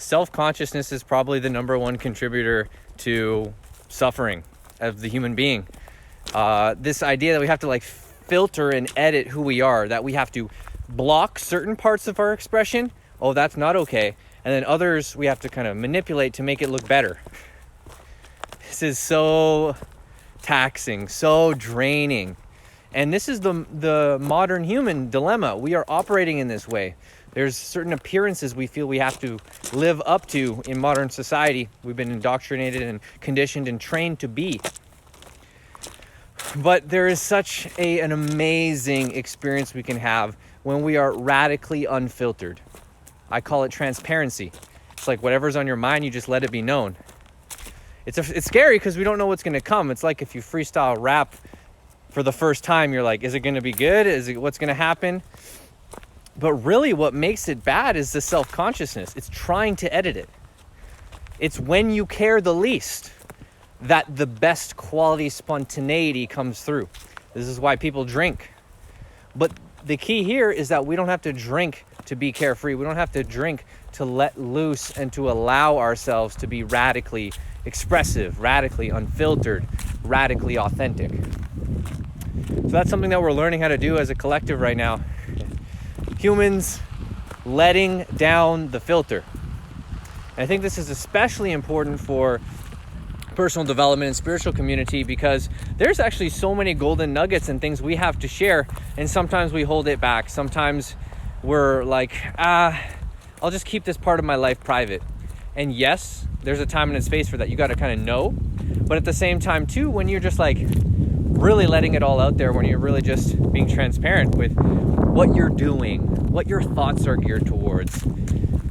self-consciousness is probably the number one contributor to suffering of the human being. This idea that we have to like filter and edit who we are, that we have to block certain parts of our expression. Oh, that's not okay. And then others we have to kind of manipulate to make it look better. This is so taxing, so draining. And this is the modern human dilemma. We are operating in this way. There's certain appearances we feel we have to live up to in modern society. We've been indoctrinated and conditioned and trained to be. But there is such an amazing experience we can have when we are radically unfiltered. I call it transparency. It's like whatever's on your mind, you just let it be known. It's scary because we don't know what's going to come. It's like if you freestyle rap for the first time, you're like, is it going to be good? What's going to happen? But really what makes it bad is the self-consciousness. It's trying to edit it. It's when you care the least that the best quality spontaneity comes through. This is why people drink. But the key here is that we don't have to drink to be carefree. We don't have to drink to let loose and to allow ourselves to be radically expressive, radically unfiltered, radically authentic. So that's something that we're learning how to do as a collective right now. Humans letting down the filter. And I think this is especially important for personal development and spiritual community because there's actually so many golden nuggets and things we have to share, and sometimes we hold it back. Sometimes we're like, I'll just keep this part of my life private. And yes, there's a time and a space for that. You got to kind of know. But at the same time too, when you're just like really letting it all out there, when you're really just being transparent with what you're doing, what your thoughts are geared towards,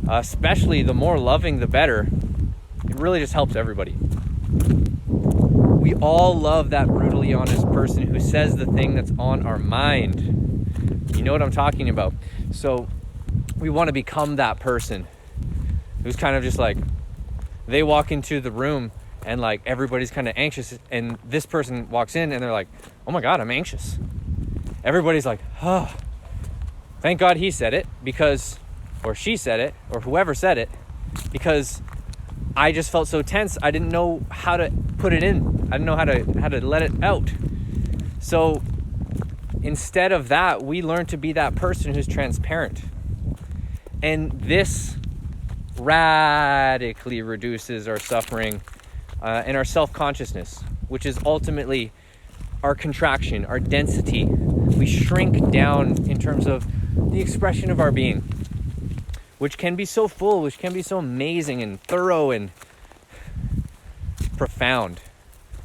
especially the more loving, the better, it really just helps everybody. We all love that brutally honest person who says the thing that's on our mind. You know what I'm talking about. So we want to become that person who's kind of just like, they walk into the room and like everybody's kind of anxious, and this person walks in and they're like, oh my God, I'm anxious. Everybody's like, oh, thank God he said it, because, or she said it, or whoever said it, because I just felt so tense. I didn't know how to put it in. I didn't know how to let it out. So instead of that, we learn to be that person who's transparent. And this radically reduces our suffering and our self-consciousness, which is ultimately our contraction, our density. We shrink down in terms of the expression of our being, which can be so full, which can be so amazing and thorough and profound.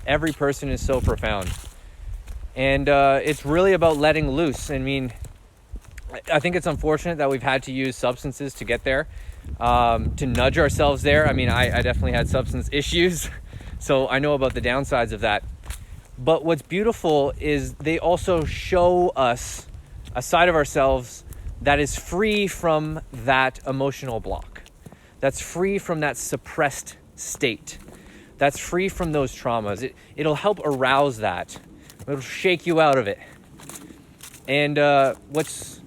Every person is so profound. And it's really about letting loose. I mean, I think it's unfortunate that we've had to use substances to get there, to nudge ourselves there. I mean, I definitely had substance issues, so I know about the downsides of that. But what's beautiful is they also show us a side of ourselves that is free from that emotional block, that's free from that suppressed state, that's free from those traumas. It'll help arouse that. It'll shake you out of it. And what's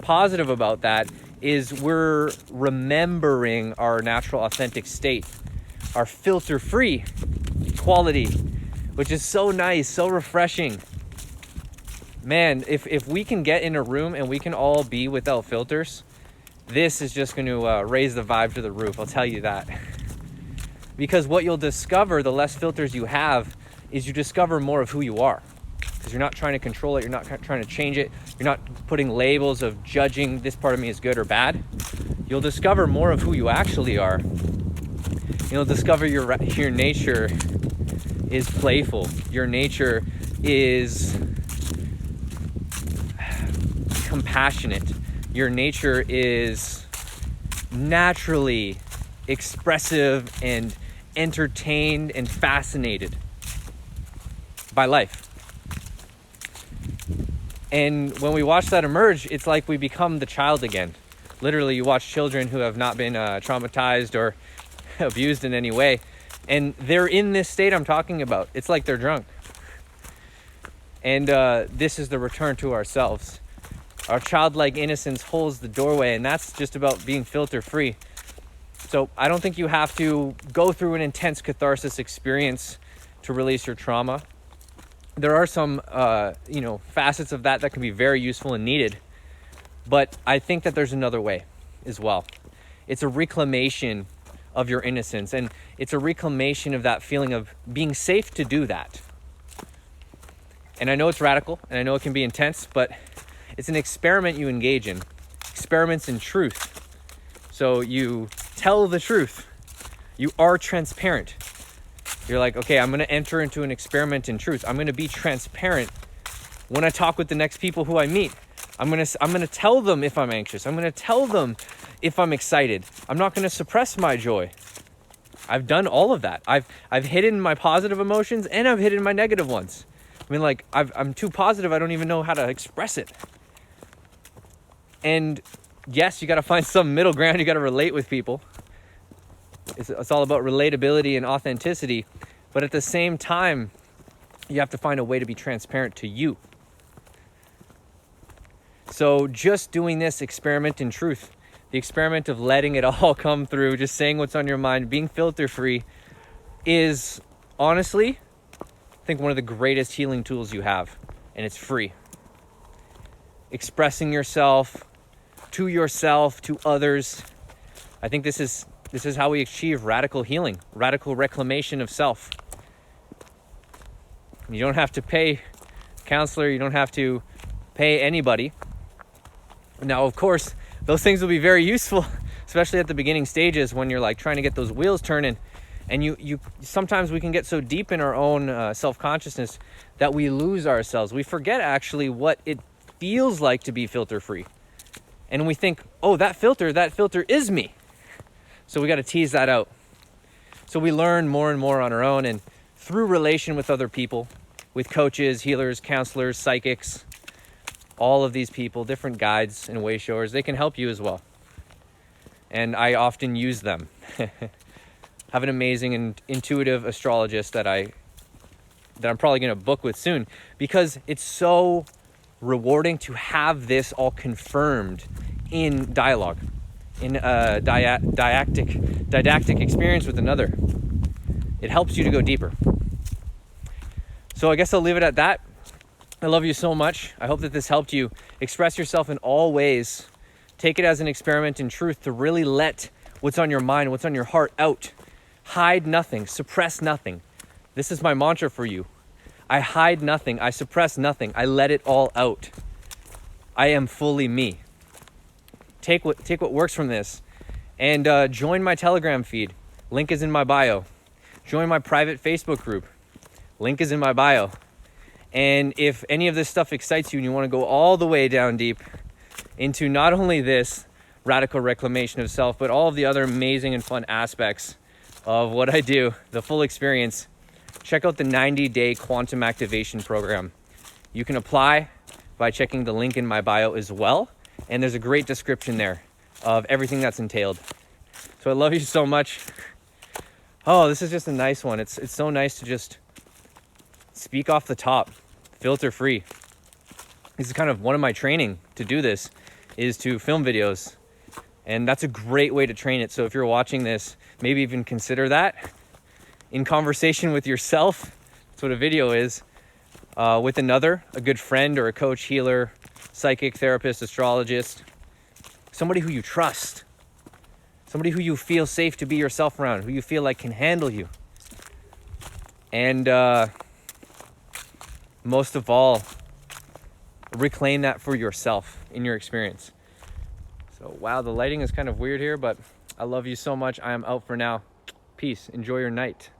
positive about that is we're remembering our natural authentic state, our filter-free quality, which is so nice, so refreshing. Man, if we can get in a room and we can all be without filters, this is just going to raise the vibe to the roof, I'll tell you that. Because what you'll discover, the less filters you have, is you discover more of who you are. Because you're not trying to control it, you're not trying to change it, you're not putting labels of judging this part of me is good or bad. You'll discover more of who you actually are. You'll discover your nature is playful. Your nature is compassionate. Your nature is naturally expressive and entertained and fascinated by life. And when we watch that emerge, it's like we become the child again. Literally, you watch children who have not been traumatized or abused in any way, and they're in this state I'm talking about. It's like they're drunk. And this is the return to ourselves. Our childlike innocence holds the doorway, and that's just about being filter free. So I don't think you have to go through an intense catharsis experience to release your trauma. There are some, facets of that can be very useful and needed. But I think that there's another way as well. It's a reclamation of your innocence, and it's a reclamation of that feeling of being safe to do that. And I know it's radical, and I know it can be intense, but it's an experiment you engage in. Experiments in truth. So you tell the truth. You are transparent. You're like, okay, I'm going to enter into an experiment in truth. I'm going to be transparent when I talk with the next people who I meet. I'm going to tell them if I'm anxious. I'm going to tell them if I'm excited. I'm not going to suppress my joy. I've done all of that. I've hidden my positive emotions and I've hidden my negative ones. I mean, like, I'm too positive. I don't even know how to express it. And yes, you got to find some middle ground. You got to relate with people. It's all about relatability and authenticity. But at the same time, you have to find a way to be transparent to you. So just doing this experiment in truth, the experiment of letting it all come through, just saying what's on your mind, being filter free, is honestly, I think, one of the greatest healing tools you have. And it's free. Expressing yourself, to others. I think this is how we achieve radical healing, radical reclamation of self. You don't have to pay a counselor. You don't have to pay anybody. Now, of course, those things will be very useful, especially at the beginning stages when you're like trying to get those wheels turning. And you sometimes we can get so deep in our own self-consciousness that we lose ourselves. We forget actually what it feels like to be filter free. And we think, oh, that filter is me. So we got to tease that out. So we learn more and more on our own, and through relation with other people, with coaches, healers, counselors, psychics, all of these people, different guides and way showers, they can help you as well. And I often use them. Have an amazing and intuitive astrologist that I'm probably going to book with soon, because it's so rewarding to have this all confirmed in dialogue, in a didactic experience with another. It helps you to go deeper. So I guess I'll leave it at that. I love you so much. I hope that this helped you express yourself in all ways. Take it as an experiment in truth to really let what's on your mind, what's on your heart out. Hide nothing, suppress nothing. This is my mantra for you. I hide nothing, I suppress nothing, I let it all out. I am fully me. Take what works from this, and join my Telegram feed. Link is in my bio. Join my private Facebook group. Link is in my bio. And if any of this stuff excites you and you want to go all the way down deep into not only this radical reclamation of self, but all of the other amazing and fun aspects of what I do, the full experience, check out the 90-day quantum activation program. You can apply by checking the link in my bio as well. And there's a great description there of everything that's entailed. So I love you so much. Oh, this is just a nice one. It's so nice to just speak off the top, filter free. This is kind of one of my training to do this, is to film videos. And that's a great way to train it. So if you're watching this, maybe even consider that in conversation with yourself. That's what a video is. With another, a good friend or a coach, healer, psychic, therapist, astrologist, somebody who you trust, somebody who you feel safe to be yourself around, who you feel like can handle you. And most of all, reclaim that for yourself in your experience. So, wow, the lighting is kind of weird here, but I love you so much. I am out for now. Peace. Enjoy your night.